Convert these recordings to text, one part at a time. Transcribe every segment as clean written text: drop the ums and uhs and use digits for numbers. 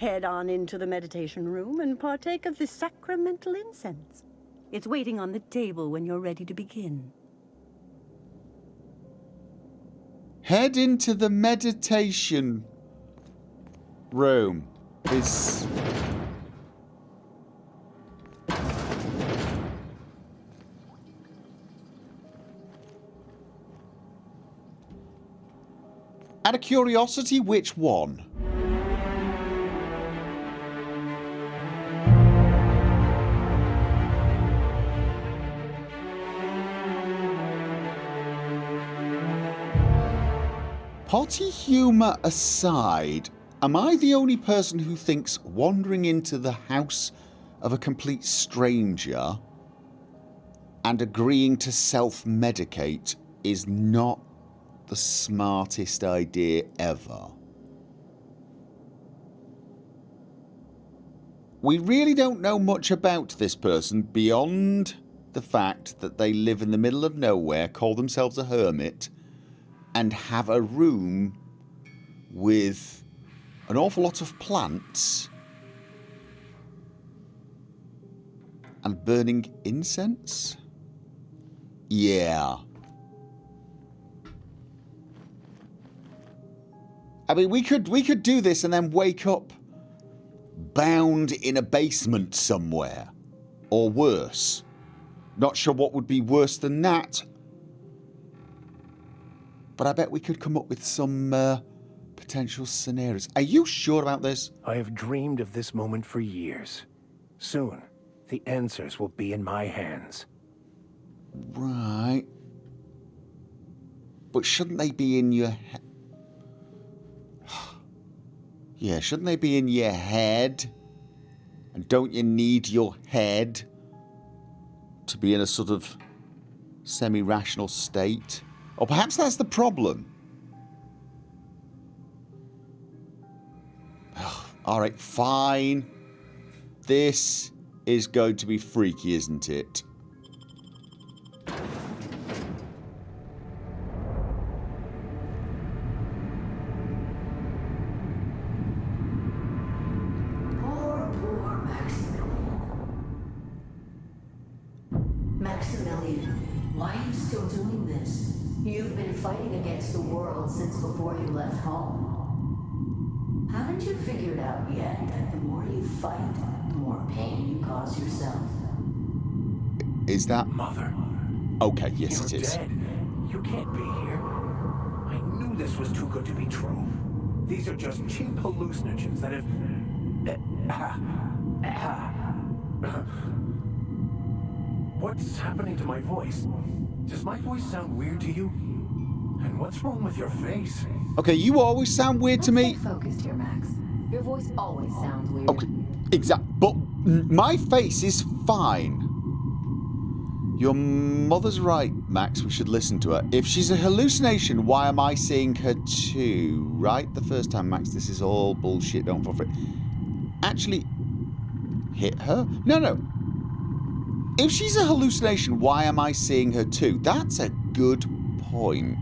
Head on into the meditation room and partake of the sacramental incense. It's waiting on the table when you're ready to begin. Head into the meditation room. Is... Out of curiosity, which one? Potty humour aside, am I the only person who thinks wandering into the house of a complete stranger and agreeing to self-medicate is not the smartest idea ever? We really don't know much about this person beyond the fact that they live in the middle of nowhere, call themselves a hermit, and have a room with an awful lot of plants and burning incense? Yeah. I mean, we could do this and then wake up bound in a basement somewhere. Or worse. Not sure what would be worse than that. But I bet we could come up with some potential scenarios. Are you sure about this? I have dreamed of this moment for years. Soon, the answers will be in my hands. Right. But shouldn't they be in your head? Yeah, shouldn't they be in your head? And don't you need your head to be in a sort of semi-rational state? Or perhaps that's the problem. Alright, fine. This is going to be freaky, isn't it? Poor Maximilian, why are you still doing this? You've been fighting against the world since before you left home. Haven't you figured out yet that the more you fight, the more pain you cause yourself? Is that... Mother. Okay, yes it You're is. dead. You can't be here. I knew this was too good to be true. These are just cheap hallucinogens that have... What's happening to my voice? Does my voice sound weird to you? And what's wrong with your face? Okay, you always sound weird to me. Stay focused here, Max. Your voice always sounds weird. Okay, exact. But my face is fine. Your mother's right, Max. We should listen to her. If she's a hallucination, why am I seeing her too? Right the first time, Max. This is all bullshit. Don't fall for it. Actually, hit her? No. If she's a hallucination, why am I seeing her too? That's a good point.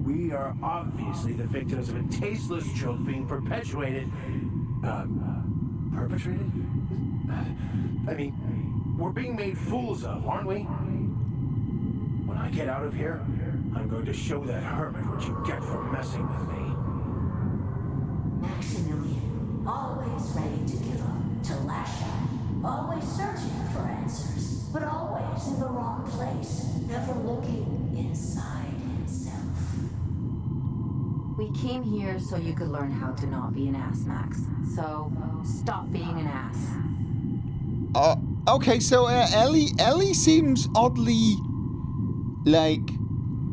We are obviously the victims of a tasteless joke being perpetuated. Perpetrated? I mean, we're being made fools of, aren't we? When I get out of here, I'm going to show that hermit what you get for messing with me. Maximilian, always ready to give up, to lash out. Always searching for answers, but always in the wrong place, never looking inside himself. We came here so you could learn how to not be an ass, Max. So, stop being an ass. Okay, so Ellie seems oddly, like,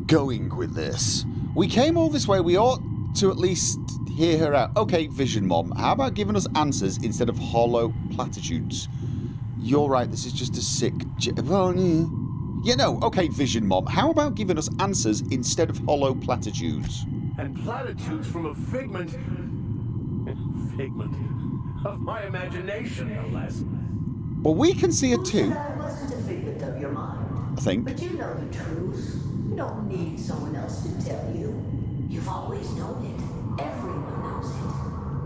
going with this. We came all this way, we ought to at least hear her out. Okay, Vision Mom, how about giving us answers instead of hollow platitudes? You're right, this is just a sick... okay, Vision Mom, how about giving us answers instead of hollow platitudes? And platitudes from a figment of my imagination, no less. Well, we can see it too. I wasn't a figment of your mind. I think. But you know the truth. You don't need someone else to tell you. You've always known it. Everyone knows it.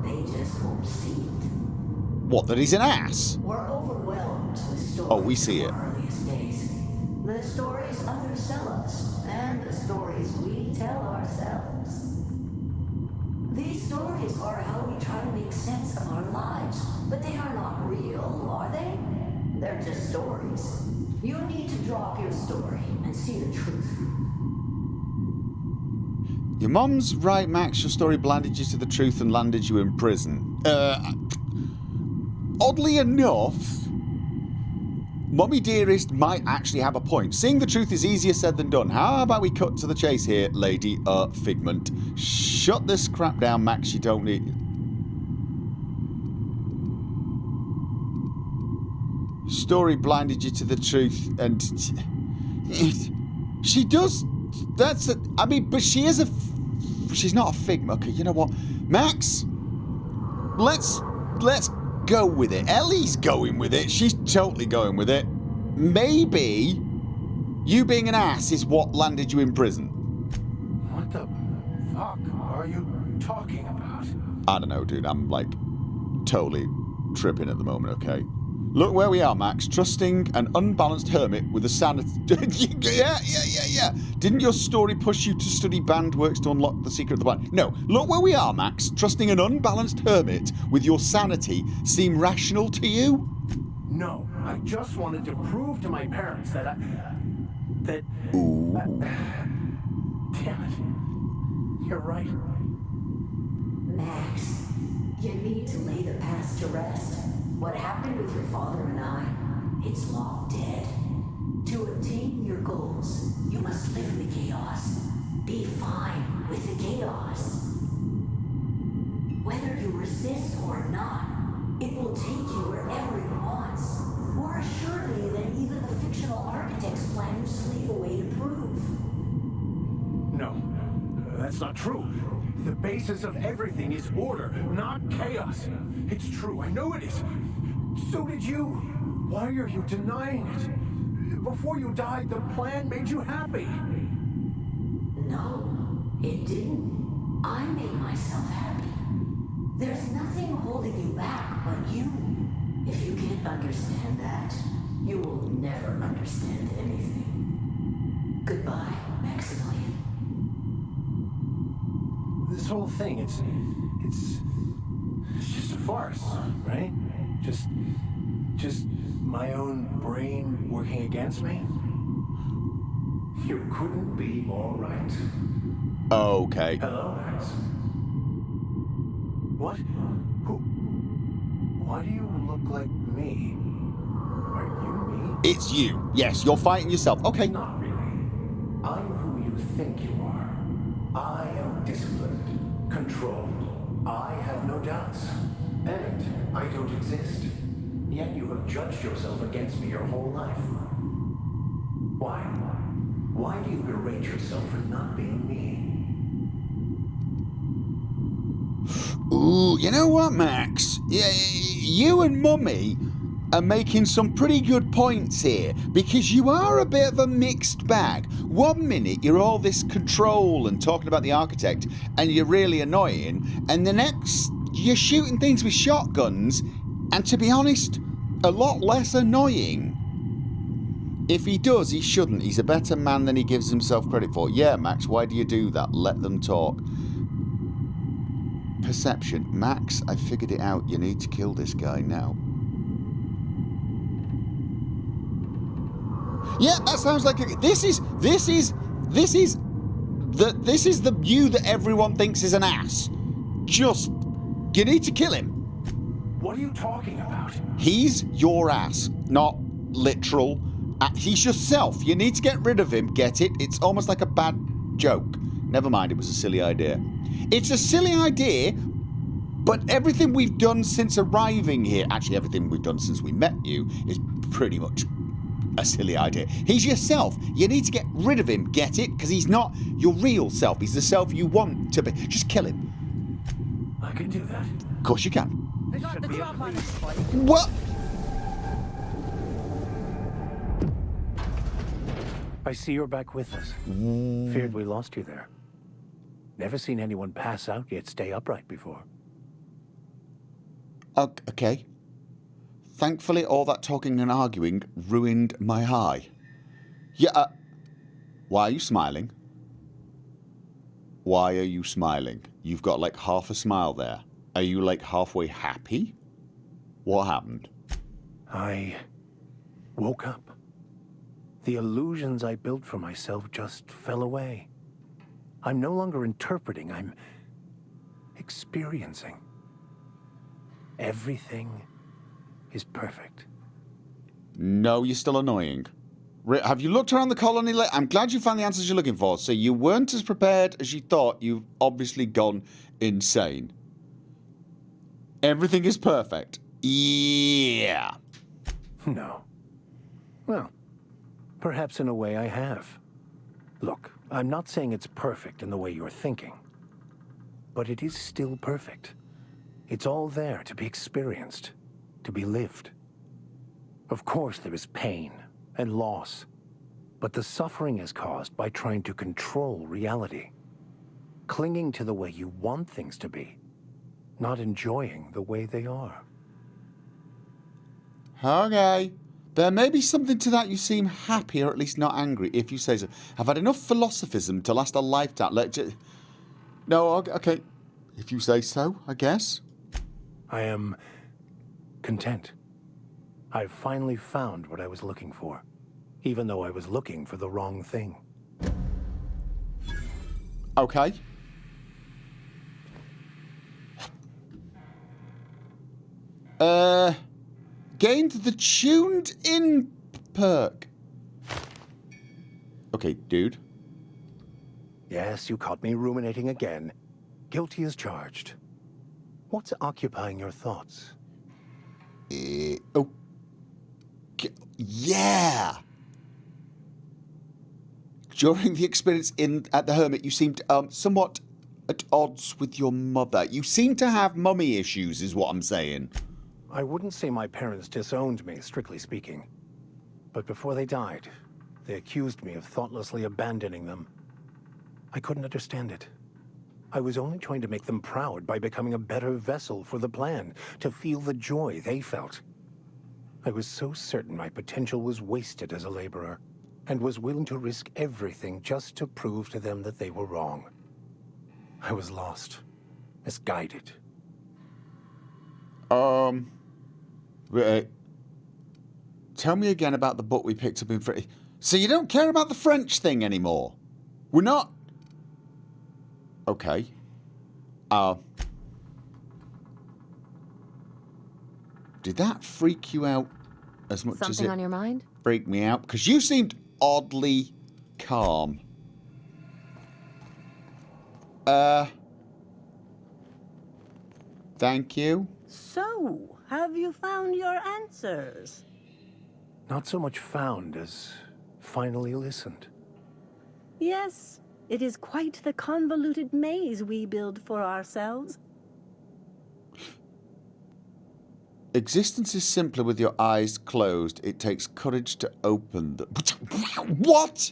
They just won't What, that he's an ass? We're overwhelmed with stories Oh, we see from it. our earliest days. The stories others tell us, and the stories we tell ourselves. These stories are how we try to make sense of our lives, but they are not real, are they? They're just stories. You need to drop your story and see the truth. Your mom's right, Max. Your story blinded you to the truth and landed you in prison. Oddly enough, Mummy Dearest might actually have a point. Seeing the truth is easier said than done. How about we cut to the chase here, Lady Figment? Shut this crap down, Max. You don't need... Story blinded you to the truth, and... She does... That's a... I mean, but she is a... She's not a Figment. Okay, you know what? Max, let's go with it. Ellie's going with it. She's totally going with it. Maybe you being an ass is what landed you in prison. What the fuck are you talking about? I don't know, dude. I'm like totally tripping at the moment, okay? Look where we are, Max. Trusting an unbalanced hermit with a sanity... yeah. Didn't your story push you to study band works to unlock the secret of the band? No. Look where we are, Max. Trusting an unbalanced hermit with your sanity seem rational to you? No, I just wanted to prove to my parents that Ooh. Damn it. You're right. Max, you need to lay the past to rest. What happened with your father and I, it's long dead. To attain your goals, you must live in the chaos. Be fine with the chaos. Whether you resist or not, it will take you wherever it wants. More assuredly than even the fictional architect's plan you slave away to prove. No, that's not true. The basis of everything is order, not chaos. It's true, I know it is. So did you. Why are you denying it? Before you died, the plan made you happy. No, it didn't. I made myself happy. There's nothing holding you back but you. If you can't understand that, you will never understand anything. Goodbye, Maximilian. This whole thing, it's just a farce, right? Just my own brain working against me? You couldn't be more right. Okay. Hello, Max. What? Who? Why do you look like me? Are you me? It's you. Yes, you're fighting yourself. Okay. Not really. I'm who you think you are. I am disciplined, controlled. I have no doubts. And I don't exist. Yet you have judged yourself against me your whole life. Why? Why do you berate yourself for not being me? Ooh, you know what, Max? Yeah, you and Mummy are making some pretty good points here, because you are a bit of a mixed bag. 1 minute you're all this control and talking about the architect and you're really annoying, and the next you're shooting things with shotguns and, to be honest, a lot less annoying. If he does, he shouldn't. He's a better man than he gives himself credit for. Yeah, Max, why do you do that? Let them talk. Perception. Max, I figured it out. You need to kill this guy now. Yeah, that sounds like a... This is the you that everyone thinks is an ass. Just, you need to kill him. What are you talking about? He's your ass, not literal. He's yourself. You need to get rid of him. Get it? It's almost like a bad joke. Never mind, it was a silly idea. It's a silly idea, but everything we've done since arriving here, actually everything we've done since we met you, is pretty much a silly idea. He's yourself. You need to get rid of him. Get it? Because he's not your real self. He's the self you want to be. Just kill him. I can do that. Of course you can. They got the drop on us. What? I see you're back with us. Feared we lost you there. Never seen anyone pass out yet stay upright before. Okay. Thankfully, all that talking and arguing ruined my high. Yeah, why are you smiling? Why are you smiling? You've got like half a smile there. Are you like halfway happy? What happened? I woke up. The illusions I built for myself just fell away. I'm no longer interpreting, I'm experiencing. Everything is perfect. No, you're still annoying. Have you looked around the colony? I'm glad you found the answers you're looking for. So you weren't as prepared as you thought. You've obviously gone insane. Everything is perfect. Yeah. No. Well, perhaps in a way I have. Look, I'm not saying it's perfect in the way you're thinking. But it is still perfect. It's all there to be experienced, to be lived. Of course there is pain and loss, but the suffering is caused by trying to control reality, clinging to the way you want things to be, not enjoying the way they are. Okay. There may be something to that. You seem happy, or at least not angry, if you say so. I've had enough philosophism to last a lifetime. No, okay. If you say so, I guess. I am content. I've finally found what I was looking for, even though I was looking for the wrong thing. Okay. Gained the tuned in perk. Okay, dude. Yes, you caught me ruminating again. Guilty as charged. What's occupying your thoughts? Oh. Yeah. During the experience at the Hermit, you seemed somewhat at odds with your mother. You seem to have mummy issues, is what I'm saying. I wouldn't say my parents disowned me, strictly speaking. But before they died, they accused me of thoughtlessly abandoning them. I couldn't understand it. I was only trying to make them proud by becoming a better vessel for the plan, to feel the joy they felt. I was so certain my potential was wasted as a laborer, and was willing to risk everything just to prove to them that they were wrong. I was lost, misguided. Tell me again about the book we picked up in French. So you don't care about the French thing anymore? We're not... Okay. Did that freak you out as much as it... Something on your mind? Freaked me out? Because you seemed oddly calm. Thank you. So, have you found your answers? Not so much found as finally listened. Yes, it is quite the convoluted maze we build for ourselves. Existence is simpler with your eyes closed. It takes courage to open them. What?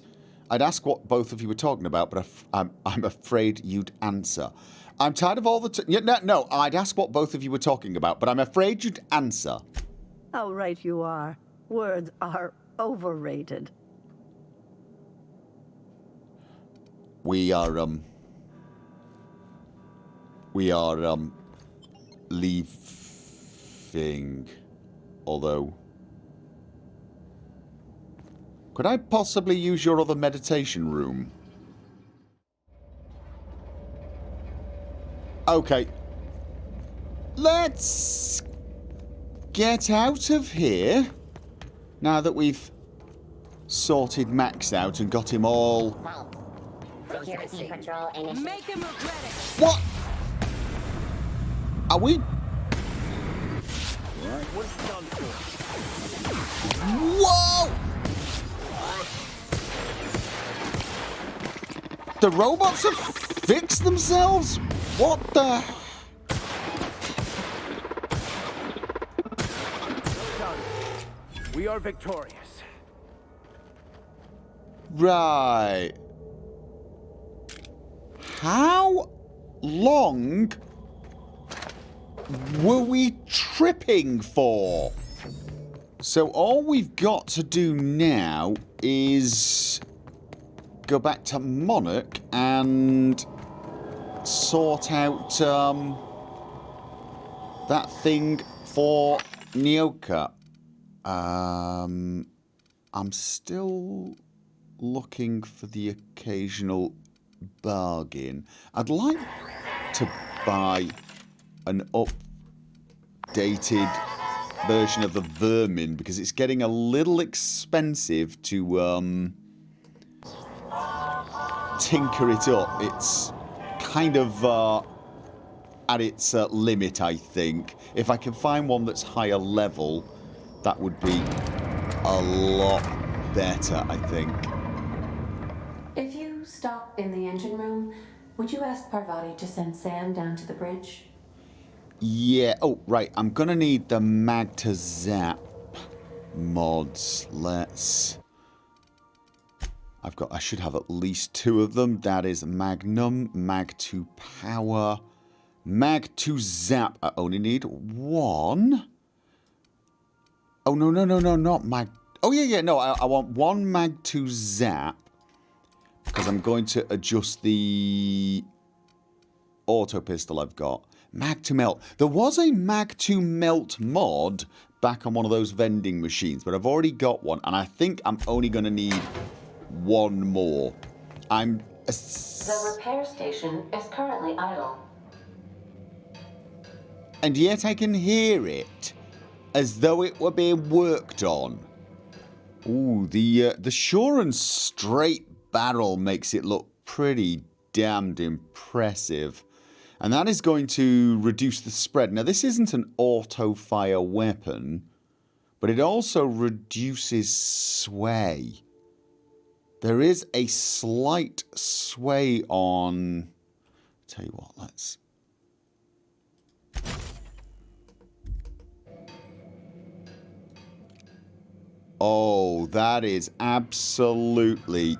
I'd ask what both of you were talking about, but I'm afraid you'd answer. I'm tired of all the... No, I'd ask what both of you were talking about, but I'm afraid you'd answer. How right you are. Words are overrated. We are leaving. Although... Could I possibly use your other meditation room? Okay. Let's get out of here. Now that we've sorted Max out and got him all... Security patrol initiative. Make him regret it. What? Are we... Whoa! The robots have fixed themselves? What the... We are victorious. Right. How long were we tripping for? So all we've got to do now is go back to Monarch and sort out that thing for Nyoka. I'm still looking for the occasional bargain. I'd like to buy an updated version of the vermin because it's getting a little expensive to tinker it up. It's kind of at its limit, I think. If I can find one that's higher level, that would be a lot better, I think. If you stop in the engine room, would you ask Parvati to send Sam down to the bridge? Yeah. Oh, right. I'm going to need the mag to zap mods. Let's... I should have at least 2 of them. That is Magnum, Mag to Power, Mag to Zap. I only need 1. Oh, no, not Mag. Oh, yeah, no. I want 1 Mag to Zap because I'm going to adjust the auto pistol I've got. Mag to Melt. There was a Mag to Melt mod back on one of those vending machines, but I've already got one, and I think I'm only going to need 1 more. The repair station is currently idle. And yet I can hear it as though it were being worked on. Ooh, the sure and straight barrel makes it look pretty damned impressive. And that is going to reduce the spread. Now, this isn't an auto-fire weapon, but it also reduces sway. There is a slight sway on... Tell you what, let's... Oh, that is absolutely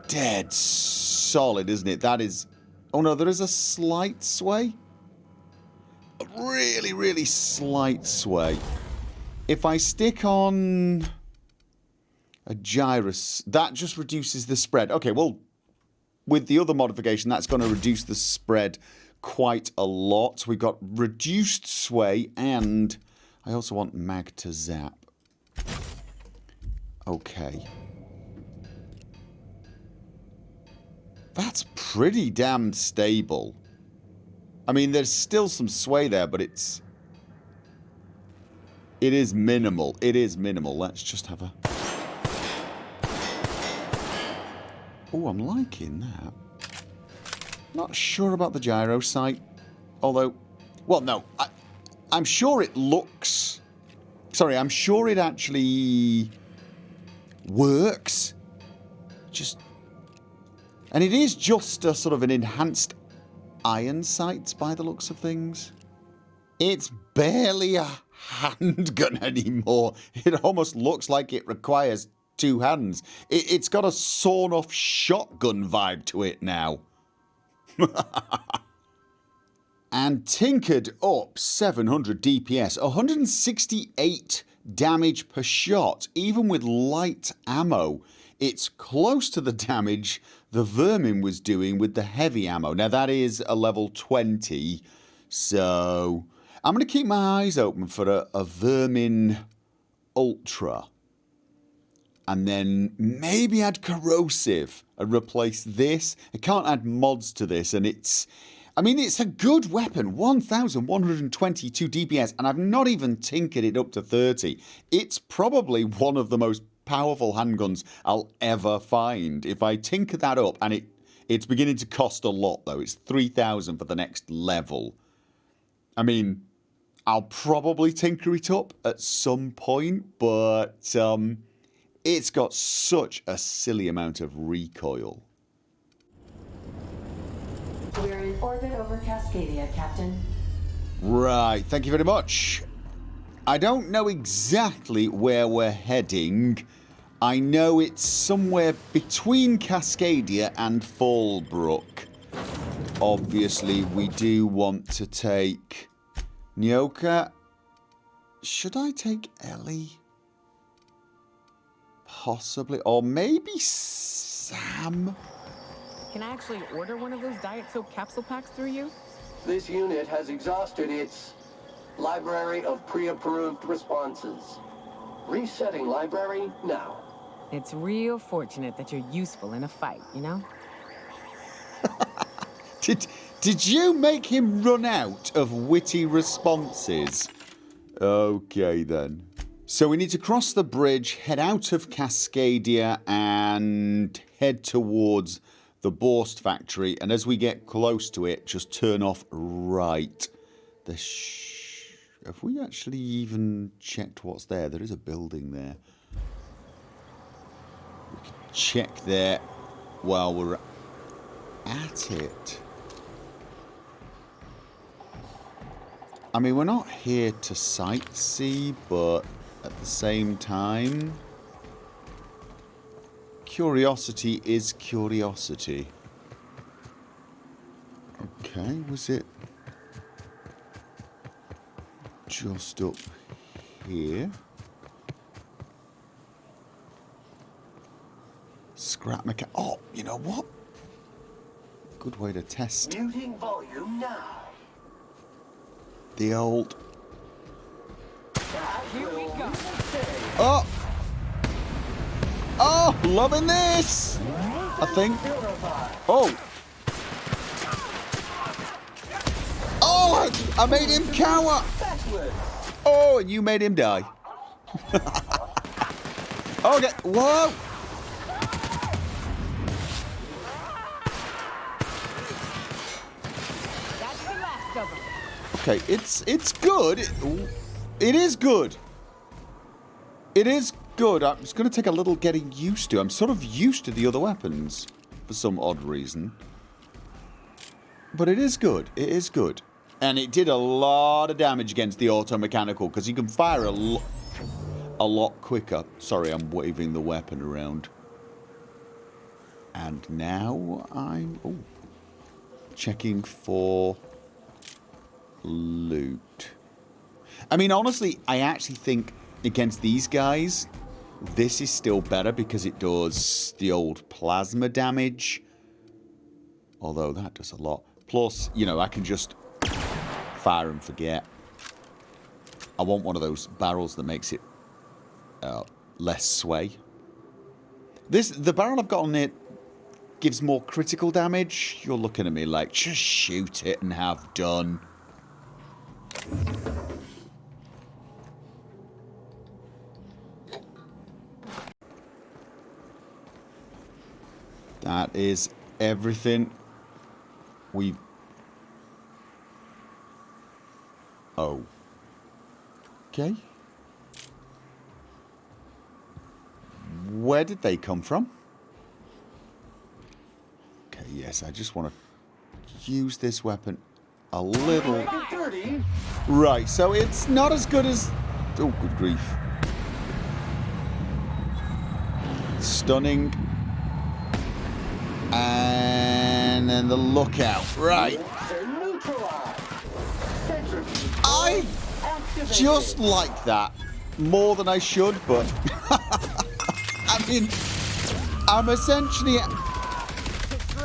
dead solid, isn't it? That is... Oh no, there is a slight sway. A really, really slight sway. If I stick on a gyrus, that just reduces the spread. Okay, well, with the other modification, that's going to reduce the spread quite a lot. We've got reduced sway, and I also want mag to zap. Okay. That's pretty damn stable. I mean, there's still some sway there, but it is minimal. It is minimal. Let's just have a... Oh, I'm liking that. Not sure about the gyro sight. Although... Well, no. I'm sure it looks... Sorry, I'm sure it actually works. Just... And it is just a sort of an enhanced iron sight by the looks of things. It's barely a handgun anymore. It almost looks like it requires 2 hands. It's got a sawn-off shotgun vibe to it now. And tinkered up 700 DPS, 168 damage per shot, even with light ammo. It's close to the damage the vermin was doing with the heavy ammo. Now that is a level 20, so I'm going to keep my eyes open for a vermin ultra. And then maybe add corrosive and replace this. I can't add mods to this, and it's... I mean, it's a good weapon, 1,122 DPS, and I've not even tinkered it up to 30. It's probably one of the most powerful handguns I'll ever find. If I tinker that up, and it's beginning to cost a lot, though. It's 3,000 for the next level. I mean, I'll probably tinker it up at some point, but it's got such a silly amount of recoil. We're in orbit over Cascadia, Captain. Right, thank you very much. I don't know exactly where we're heading. I know it's somewhere between Cascadia and Fallbrook. Obviously, we do want to take Nyoka Should I take Ellie? Possibly. Or maybe Sam? Can I actually order one of those Diet Soap capsule packs through you? This unit has exhausted its library of pre-approved responses. Resetting library now. It's real fortunate that you're useful in a fight, you know? Did you make him run out of witty responses? Okay then. So we need to cross the bridge, head out of Cascadia and head towards the Borst factory. And as we get close to it, just turn off right. Have we actually even checked what's there? There is a building there. We can check there while we're at it. I mean, we're not here to sightsee, but at the same time, curiosity is curiosity. Okay, was it just up here? Scrap mechanic. Oh, you know what? Good way to test. Muting volume now. The old. Here we go. Oh! Oh, loving this! I think. Oh! Oh, I made him cower! Oh, and you made him die. Okay, whoa! That's the last of them. Okay, it's good. It is good. It is good. It's going to take a little getting used to. I'm sort of used to the other weapons for some odd reason. But it is good. It is good. And it did a lot of damage against the auto-mechanical because you can fire a lot quicker. Sorry, I'm waving the weapon around. And now I'm checking for loot. I mean, honestly, I actually think against these guys, this is still better because it does the old plasma damage. Although that does a lot. Plus, you know, I can just fire and forget. I want one of those barrels that makes it less sway. The barrel I've got on it gives more critical damage. You're looking at me like, just shoot it and have done. That is everything we've... Oh. Okay. Where did they come from? Okay, yes, I just want to use this weapon a little... Right, so it's not as good as... Oh, good grief. Stunning. And then the lookout. Right. I just like that more than I should, but I mean, I'm essentially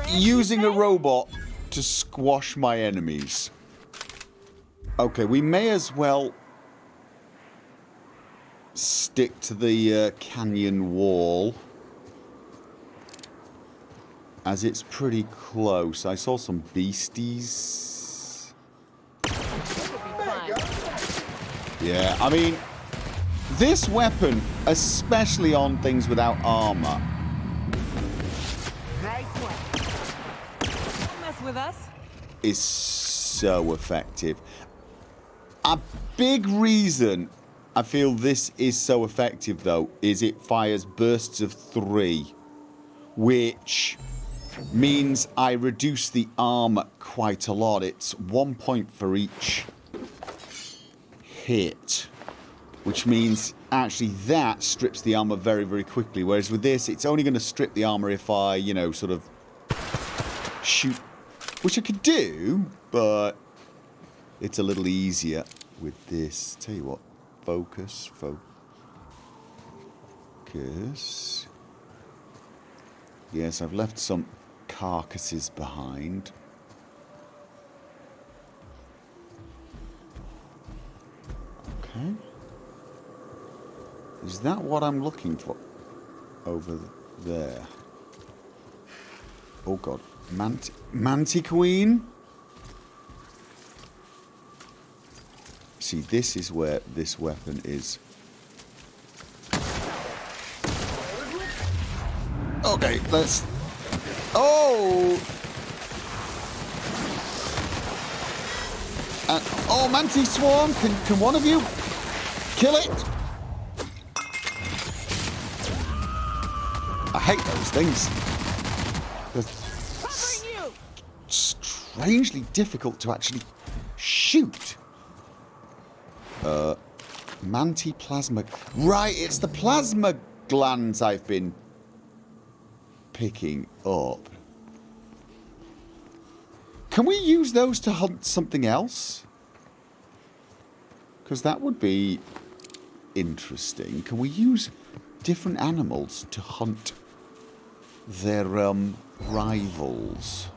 using a robot to squash my enemies. Okay, we may as well stick to the canyon wall, as it's pretty close. I saw some beasties. Yeah, I mean, this weapon, especially on things without armor, Nice one. Don't mess with us. is so effective. A big reason I feel this is so effective, though, is it fires bursts of 3, which means I reduce the armor quite a lot. It's 1 point for each hit, which means actually that strips the armor very, very quickly. Whereas with this, it's only going to strip the armor if I, you know, sort of shoot, which I could do, but it's a little easier with this. Tell you what, Focus. Focus. Yes, I've left some carcasses behind. Okay. Is that what I'm looking for? Over there. Oh god. Mantiqueen? See, this is where this weapon is. Okay, let's... Oh! Oh, Manti Swarm, can one of you kill it? I hate those things. They're strangely difficult to actually shoot. Mantiplasma. Right, it's the plasma glands I've been picking up. Can we use those to hunt something else? Because that would be interesting. Can we use different animals to hunt their rivals?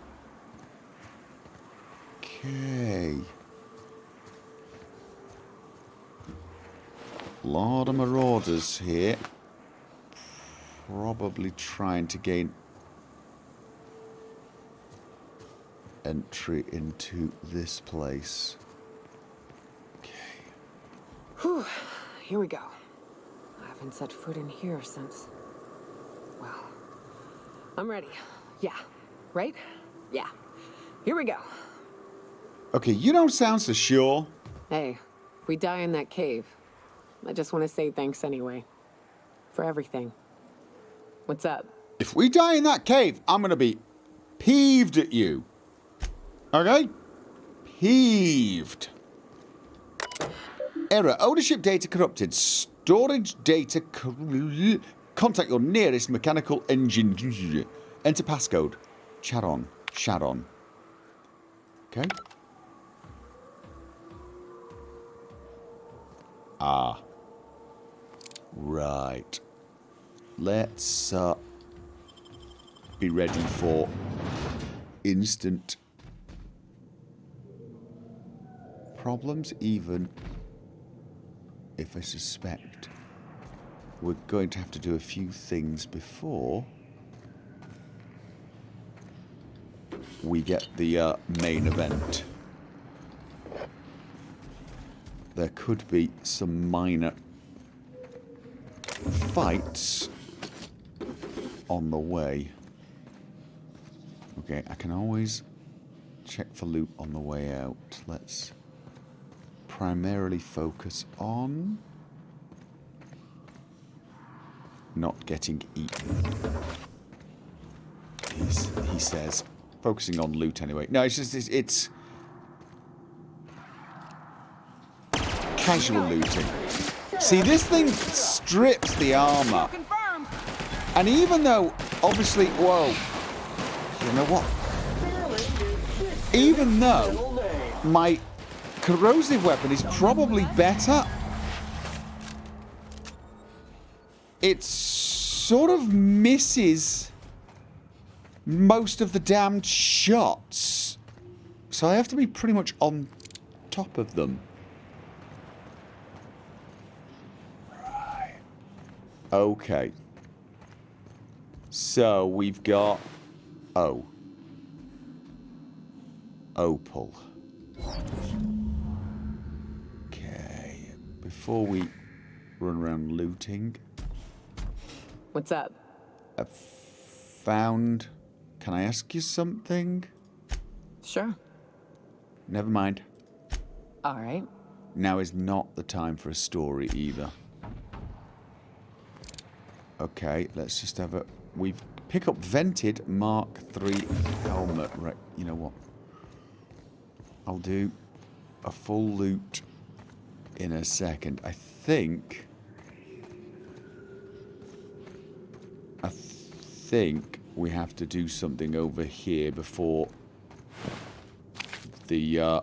Okay. Lot of marauders here. Probably trying to gain entry into this place. Okay. Whew. Here we go. I haven't set foot in here since... Well, I'm ready. Yeah. Right? Yeah. Here we go. Okay, you don't sound so sure. Hey, if we die in that cave, I just want to say thanks anyway. For everything. What's up? If we die in that cave, I'm going to be peeved at you. Okay? Peeved. Error. Ownership data corrupted. Storage data... Contact your nearest mechanical engine. Enter passcode. Sharon. Okay. Ah. Right. Let's be ready for instant problems, even if I suspect we're going to have to do a few things before we get the main event. There could be some minor fights on the way. Okay, I can always check for loot on the way out. Let's primarily focus on not getting eaten. He says, focusing on loot anyway. No, it's just it's casual looting. See, this thing strips the armor. And even though, obviously, whoa, you know what? Even though my corrosive weapon is probably better, it sort of misses most of the damned shots. So I have to be pretty much on top of them. Right. Okay. So we've got... Oh. Opal. Okay. Before we run around looting... What's up? I've found... Can I ask you something? Sure. Never mind. All right. Now is not the time for a story either. Okay, let's just have a... We've pick up vented Mark III helmet. Right, you know what? I'll do a full loot in a second. I think we have to do something over here before the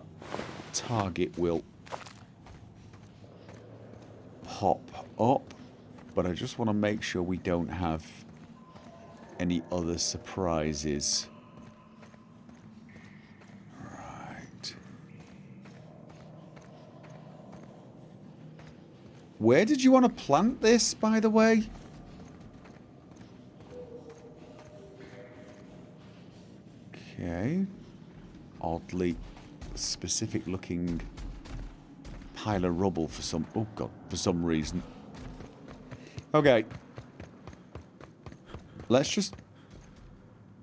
target will pop up, but I just want to make sure we don't have any other surprises. Right. Where did you want to plant this, by the way? Okay. Oddly specific looking pile of rubble for some... Oh, God. For some reason. Okay. Let's just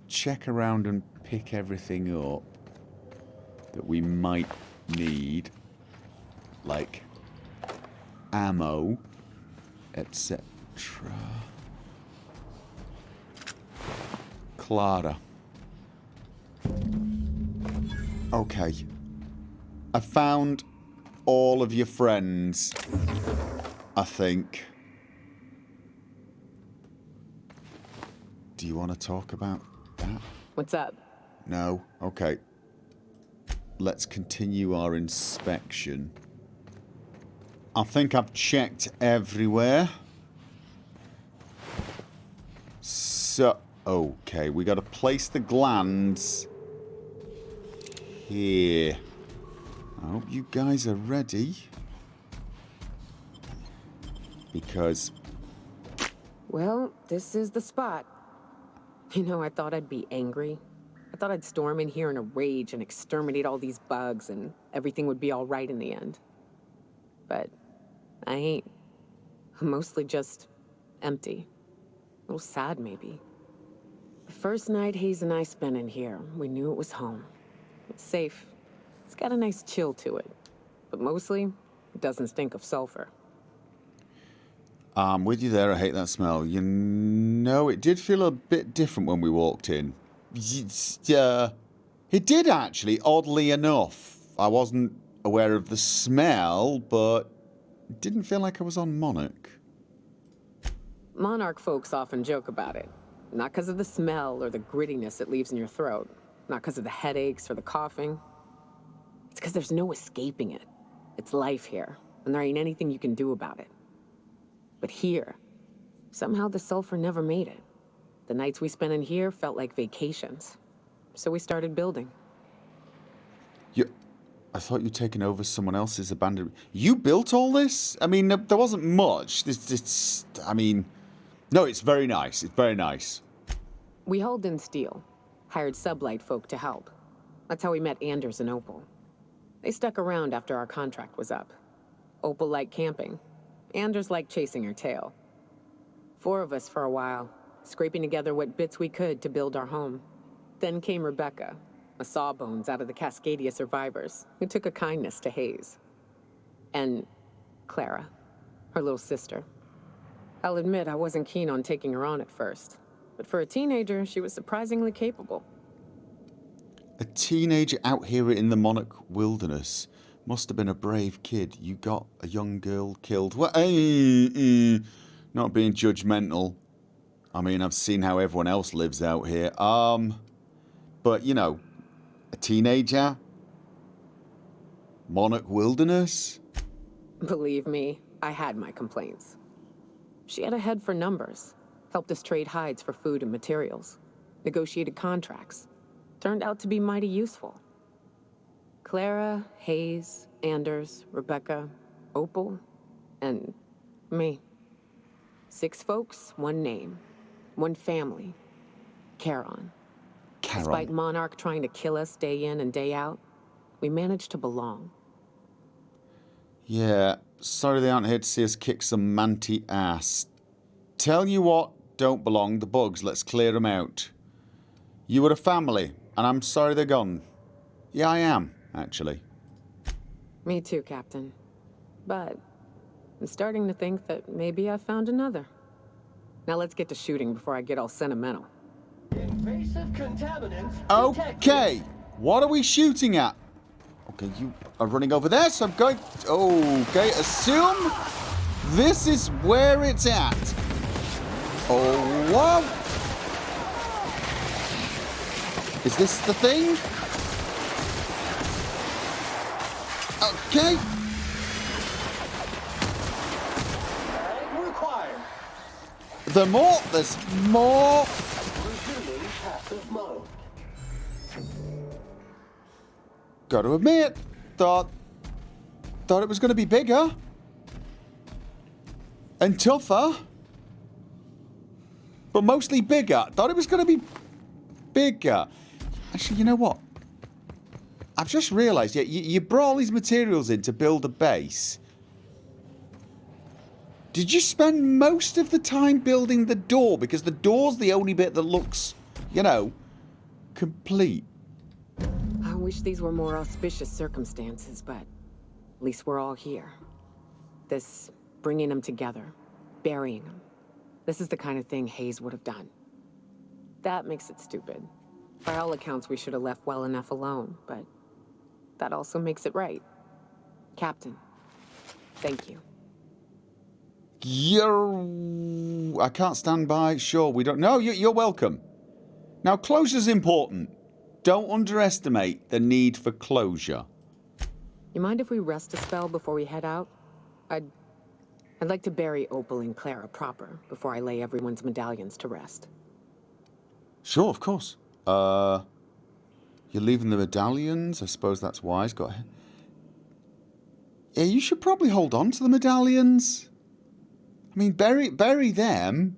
check around and pick everything up that we might need. Like ammo, etc. Clara. Okay. I found all of your friends, I think. Do you want to talk about that? What's up? No? Okay. Let's continue our inspection. I think I've checked everywhere. So, okay, we got to place the glands here. I hope you guys are ready. Because... Well, this is the spot. You know, I thought I'd be angry. I thought I'd storm in here in a rage and exterminate all these bugs and everything would be all right in the end. But I ain't. I'm mostly just empty. A little sad, maybe. The first night Hayes and I spent in here, we knew it was home. It's safe. It's got a nice chill to it. But mostly, it doesn't stink of sulfur. I'm with you there. I hate that smell. You know, it did feel a bit different when we walked in. It did, actually, oddly enough. I wasn't aware of the smell, but it didn't feel like I was on Monarch. Monarch folks often joke about it. Not because of the smell or the grittiness it leaves in your throat. Not because of the headaches or the coughing. It's because there's no escaping it. It's life here, and there ain't anything you can do about it. But here, somehow the sulfur never made it. The nights we spent in here felt like vacations. So we started building. I thought you'd taken over someone else's abandoned... You built all this? I mean, there wasn't much. I mean... No, it's very nice. It's very nice. We hauled in steel. Hired sublight folk to help. That's how we met Anders and Opal. They stuck around after our contract was up. Opal liked camping. Anders liked chasing her tail. 4 of us for a while, scraping together what bits we could to build our home. Then came Rebecca, a sawbones out of the Cascadia survivors, who took a kindness to Hayes. And Clara, her little sister. I'll admit I wasn't keen on taking her on at first, but for a teenager, she was surprisingly capable. A teenager out here in the Monarch wilderness. Must have been a brave kid. You got a young girl killed. Well, not being judgmental. I mean, I've seen how everyone else lives out here. But, you know, a teenager? Monarch wilderness? Believe me, I had my complaints. She had a head for numbers. Helped us trade hides for food and materials. Negotiated contracts. Turned out to be mighty useful. Clara, Hayes, Anders, Rebecca, Opal, and me. 6 folks, 1 name. 1 family. Charon. Despite Monarch trying to kill us day in and day out, we managed to belong. Yeah, sorry they aren't here to see us kick some manti ass. Tell you what, don't belong, the bugs, let's clear them out. You were a family, and I'm sorry they're gone. Yeah, I am, actually. Me too, Captain. But I'm starting to think that maybe I found another. Now let's get to shooting before I get all sentimental. Invasive contaminants Okay, what are we shooting at? Okay, you are running over there, so I'm going... Okay, assume this is where it's at. Oh, whoa! Is this the thing? Okay. There's more. Resuming passive mode. Got to admit, thought it was going to be bigger and tougher, but mostly bigger. Thought it was going to be bigger. Actually, you know what? I've just realised, yeah, you brought all these materials in to build a base. Did you spend most of the time building the door? Because the door's the only bit that looks, you know, complete. I wish these were more auspicious circumstances, but at least we're all here. This bringing them together, burying them. This is the kind of thing Hayes would have done. That makes it stupid. By all accounts, we should have left well enough alone, but that also makes it right. Captain, thank you. I can't stand by. Sure, we don't. No, you're welcome. Now, closure's important. Don't underestimate the need for closure. You mind if we rest a spell before we head out? I'd like to bury Opal and Clara proper before I lay everyone's medallions to rest. Sure, of course. You're leaving the medallions? I suppose that's wise. Go ahead. Yeah, you should probably hold on to the medallions. I mean, bury them,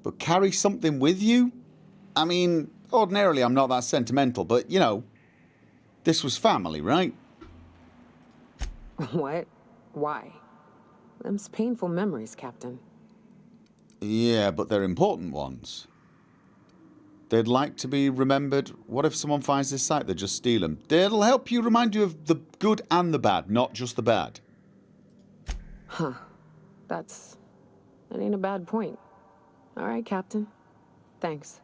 but carry something with you? I mean, ordinarily I'm not that sentimental, but, you know, this was family, right? What? Why? Them's painful memories, Captain. Yeah, but they're important ones. They'd like to be remembered. What if someone finds this site? They just steal them. It'll help you remind you of the good and the bad, not just the bad. Huh. That ain't a bad point. All right, Captain. Thanks.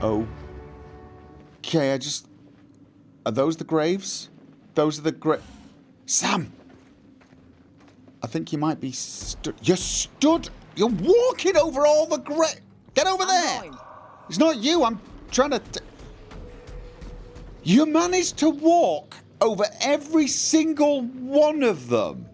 Okay, are those the graves? Those are the Sam! I think you might be You're walking over all the Get over there! Going. It's not you, I'm trying to... You managed to walk over every single one of them.